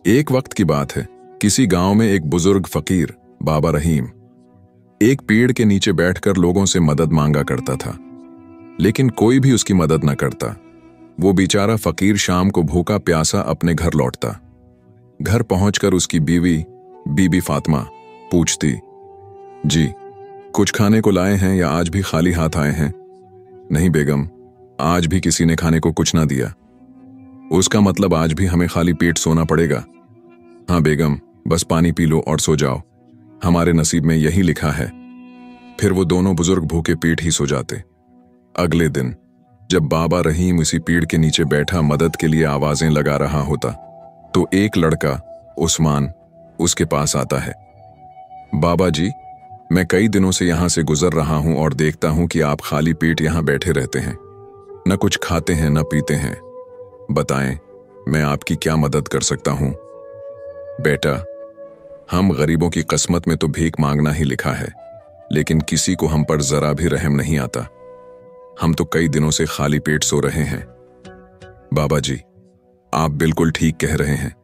एक वक्त की बात है। किसी गांव में एक बुजुर्ग फकीर बाबा रहीम एक पेड़ के नीचे बैठकर लोगों से मदद मांगा करता था, लेकिन कोई भी उसकी मदद न करता। वो बेचारा फकीर शाम को भूखा प्यासा अपने घर लौटता। घर पहुंचकर उसकी बीवी बीबी फातिमा पूछती, जी कुछ खाने को लाए हैं या आज भी खाली हाथ आए हैं? नहीं बेगम, आज भी किसी ने खाने को कुछ ना दिया। उसका मतलब आज भी हमें खाली पेट सोना पड़ेगा? हाँ बेगम, बस पानी पी लो और सो जाओ, हमारे नसीब में यही लिखा है। फिर वो दोनों बुजुर्ग भूखे पेट ही सो जाते। अगले दिन जब बाबा रहीम इसी पेड़ के नीचे बैठा मदद के लिए आवाजें लगा रहा होता, तो एक लड़का उस्मान उसके पास आता है। बाबा जी, मैं कई दिनों से यहां से गुजर रहा हूं और देखता हूं कि आप खाली पेट यहां बैठे रहते हैं, न कुछ खाते हैं न पीते हैं। बताएं, मैं आपकी क्या मदद कर सकता हूं? बेटा, हम गरीबों की किस्मत में तो भीख मांगना ही लिखा है, लेकिन किसी को हम पर जरा भी रहम नहीं आता। हम तो कई दिनों से खाली पेट सो रहे हैं। बाबा जी, आप बिल्कुल ठीक कह रहे हैं।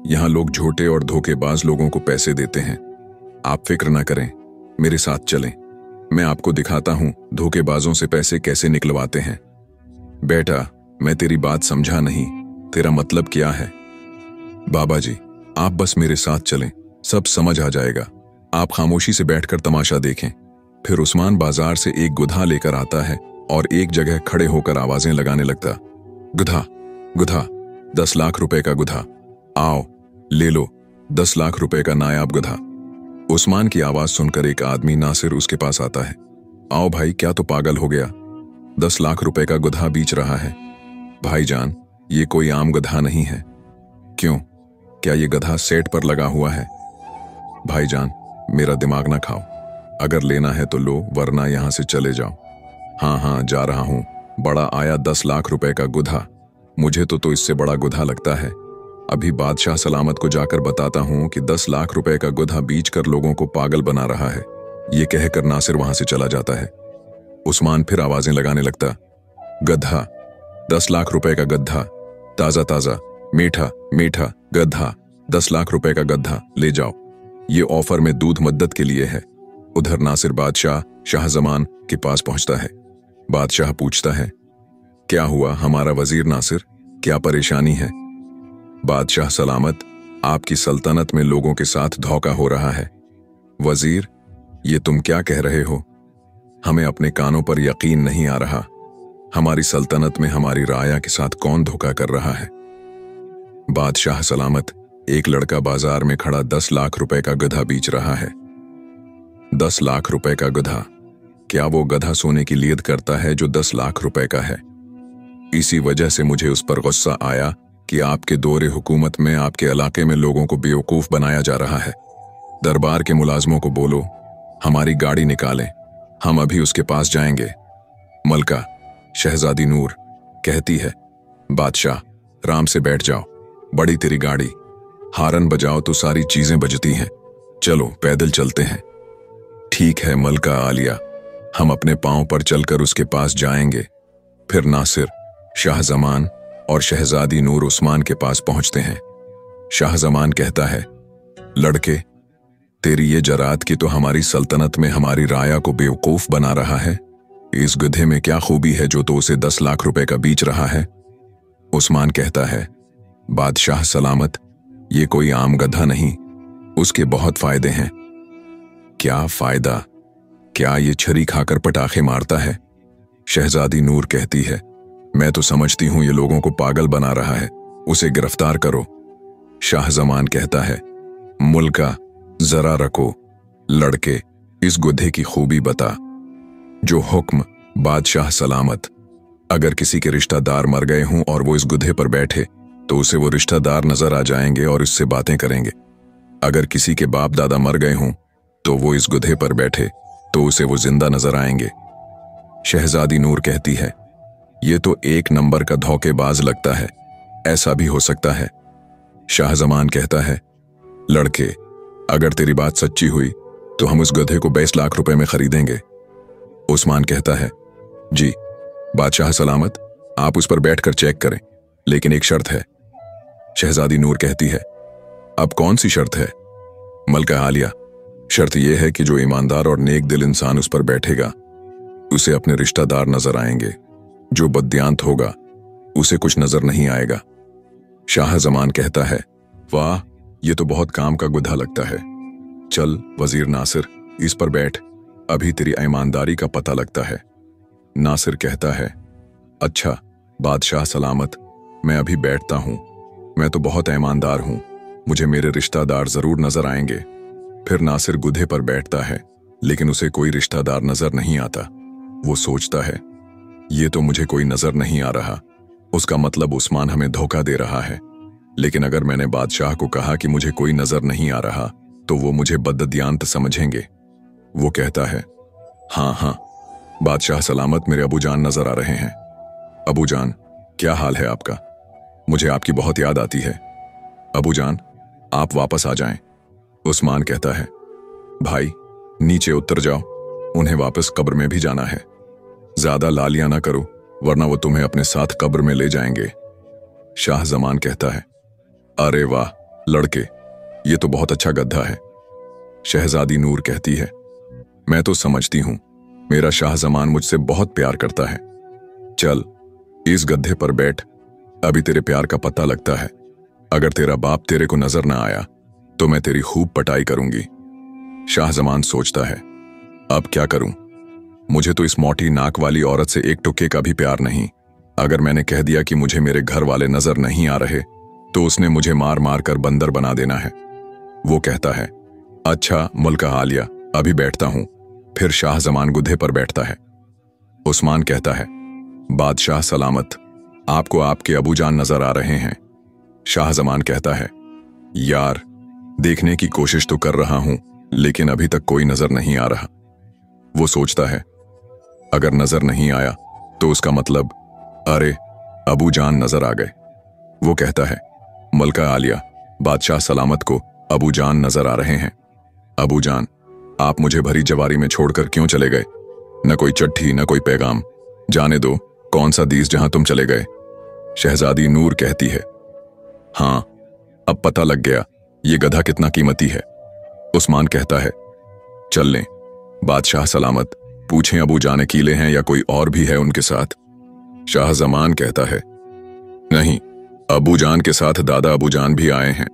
यहां लोग झूठे और धोखेबाज लोगों को पैसे देते हैं। आप फिक्र ना करें, मेरे साथ चलें, मैं आपको दिखाता हूं धोखेबाजों से पैसे कैसे निकलवाते हैं। बेटा, मैं तेरी बात समझा नहीं, तेरा मतलब क्या है? बाबा जी, आप बस मेरे साथ चलें, सब समझ आ जाएगा। आप खामोशी से बैठकर तमाशा देखें। फिर उस्मान बाजार से एक गुधा लेकर आता है और एक जगह खड़े होकर आवाजें लगाने लगता। गुधा, गुधा, 10 लाख रुपए का गुधा, आओ ले लो 10 लाख रुपए का नायाब गुधा। उस्मान की आवाज सुनकर एक आदमी नासिर उसके पास आता है। आओ भाई, क्या तो पागल हो गया? 10 लाख रुपए का गुधा बेच रहा है। भाईजान, ये कोई आम गधा नहीं है। क्यों, क्या ये गधा सेट पर लगा हुआ है? भाईजान, मेरा दिमाग ना खाओ, अगर लेना है तो लो, वरना यहां से चले जाओ। हाँ हाँ, जा रहा हूं। बड़ा आया 10 लाख रुपए का गुधा, मुझे तो इससे बड़ा गुधा लगता है। अभी बादशाह सलामत को जाकर बताता हूं कि 10 लाख रुपए का गुधा बीच कर लोगों को पागल बना रहा है। ये कहकर नासिर वहां से चला जाता है। उस्मान फिर आवाजें लगाने लगता। गधा, 10 लाख रुपए का गधा, ताजा ताजा, मीठा मीठा गधा, 10 लाख रुपए का गधा, ले जाओ। ये ऑफर में दूध मद्दत के लिए है। उधर नासिर बादशाह शाहजमान के पास पहुंचता है। बादशाह पूछता है, क्या हुआ हमारा वजीर नासिर, क्या परेशानी है? बादशाह सलामत, आपकी सल्तनत में लोगों के साथ धोखा हो रहा है। वजीर, ये तुम क्या कह रहे हो? हमें अपने कानों पर यकीन नहीं आ रहा। हमारी सल्तनत में हमारी राया के साथ कौन धोखा कर रहा है? बादशाह सलामत, एक लड़का बाजार में खड़ा 10 लाख रुपए का गधा बेच रहा है। 10 लाख रुपए का गधा? क्या वो गधा सोने की लीद करता है जो 10 लाख रुपए का है? इसी वजह से मुझे उस पर गुस्सा आया कि आपके दौरे हुकूमत में आपके इलाके में लोगों को बेवकूफ बनाया जा रहा है। दरबार के मुलाजमों को बोलो, हमारी गाड़ी निकालें, हम अभी उसके पास जाएंगे। मलका शहजादी नूर कहती है, बादशाह राम से बैठ जाओ, बड़ी तेरी गाड़ी, हारन बजाओ तो सारी चीजें बजती हैं, चलो पैदल चलते हैं। ठीक है मलका आलिया, हम अपने पांव पर चलकर उसके पास जाएंगे। फिर नासिर, शाहजमान और शहजादी नूर उस्मान के पास पहुंचते हैं। शाहजमान कहता है, लड़के, तेरी ये जरात की तो हमारी सल्तनत में हमारी राया को बेवकूफ बना रहा है। इस गधे में क्या खूबी है जो तो उसे 10 लाख रुपए का बेच रहा है? उस्मान कहता है, बादशाह सलामत, ये कोई आम गधा नहीं, उसके बहुत फायदे हैं। क्या फायदा? क्या ये छरी खाकर पटाखे मारता है? शहजादी नूर कहती है, मैं तो समझती हूं ये लोगों को पागल बना रहा है, उसे गिरफ्तार करो। शाहजमान कहता है, मुल्का जरा रखो, लड़के इस गुधे की खूबी बता। जो हुक्म बादशाह सलामत, अगर किसी के रिश्तेदार मर गए हों और वो इस गुधे पर बैठे तो उसे वो रिश्तेदार नजर आ जाएंगे और इससे बातें करेंगे। अगर किसी के बाप दादा मर गए हों तो वो इस गुधे पर बैठे तो उसे वो जिंदा नजर आएंगे। शहजादी नूर कहती है, ये तो एक नंबर का धोखेबाज लगता है, ऐसा भी हो सकता है। शाहजमान कहता है, लड़के अगर तेरी बात सच्ची हुई तो हम उस गधे को 22 लाख रुपए में खरीदेंगे। उस्मान कहता है, जी बादशाह सलामत, आप उस पर बैठकर चेक करें, लेकिन एक शर्त है। शहजादी नूर कहती है, अब कौन सी शर्त है? मलका आलिया, शर्त यह है कि जो ईमानदार और नेक दिल इंसान उस पर बैठेगा उसे अपने रिश्तेदार नजर आएंगे, जो बददियांत होगा उसे कुछ नजर नहीं आएगा। शाह जमान कहता है, वाह, ये तो बहुत काम का गुद्दा लगता है। चल वजीर नासिर, इस पर बैठ, अभी तेरी ईमानदारी का पता लगता है। नासिर कहता है, अच्छा बादशाह सलामत, मैं अभी बैठता हूं। मैं तो बहुत ईमानदार हूं, मुझे मेरे रिश्तेदार जरूर नजर आएंगे। फिर नासिर गुधे पर बैठता है, लेकिन उसे कोई रिश्तेदार नजर नहीं आता। वो सोचता है, ये तो मुझे कोई नजर नहीं आ रहा, उसका मतलब उस्मान हमें धोखा दे रहा है। लेकिन अगर मैंने बादशाह को कहा कि मुझे कोई नजर नहीं आ रहा तो वो मुझे बददियांत समझेंगे। वो कहता है, हाँ हाँ बादशाह सलामत, मेरे अबूजान नजर आ रहे हैं। अबूजान, क्या हाल है आपका? मुझे आपकी बहुत याद आती है। अबूजान, आप वापस आ जाएं। उस्मान कहता है, भाई नीचे उतर जाओ, उन्हें वापस कब्र में भी जाना है। ज्यादा लालियां ना करो, वरना वो तुम्हें अपने साथ कब्र में ले जाएंगे। शाह जमान कहता है, अरे वाह लड़के, ये तो बहुत अच्छा गद्दा है। शहजादी नूर कहती है, मैं तो समझती हूं मेरा शाह जमान मुझसे बहुत प्यार करता है। चल इस गद्दे पर बैठ, अभी तेरे प्यार का पता लगता है। अगर तेरा बाप तेरे को नजर ना आया तो मैं तेरी खूब पटाई करूंगी। शाह जमान सोचता है, अब क्या करूं? मुझे तो इस मोटी नाक वाली औरत से एक टुक्के का भी प्यार नहीं। अगर मैंने कह दिया कि मुझे मेरे घर वाले नजर नहीं आ रहे तो उसने मुझे मार मार कर बंदर बना देना है। वो कहता है, अच्छा मलका आलिया, अभी बैठता हूं। फिर शाह जमान गुधे पर बैठता है। उस्मान कहता है, बादशाह सलामत, आपको आपके अबूजान नजर आ रहे हैं। शाह जमान कहता है, यार देखने की कोशिश तो कर रहा हूं, लेकिन अभी तक कोई नजर नहीं आ रहा। वो सोचता है, अगर नजर नहीं आया तो उसका मतलब अरे अबूजान नजर आ गए। वो कहता है, मलका आलिया, बादशाह सलामत को अबूजान नजर आ रहे हैं। अबूजान, आप मुझे भरी जवारी में छोड़कर क्यों चले गए? न कोई चिट्ठी न कोई पैगाम, जाने दो, कौन सा दीस जहां तुम चले गए। शहजादी नूर कहती है, हाँ अब पता लग गया ये गधा कितना कीमती है। उस्मान कहता है, चल लें। बादशाह सलामत, पूछें अबूजान अकेले हैं या कोई और भी है उनके साथ। शाह जमान कहता है, नहीं, अबूजान के साथ दादा अबूजान भी आए हैं।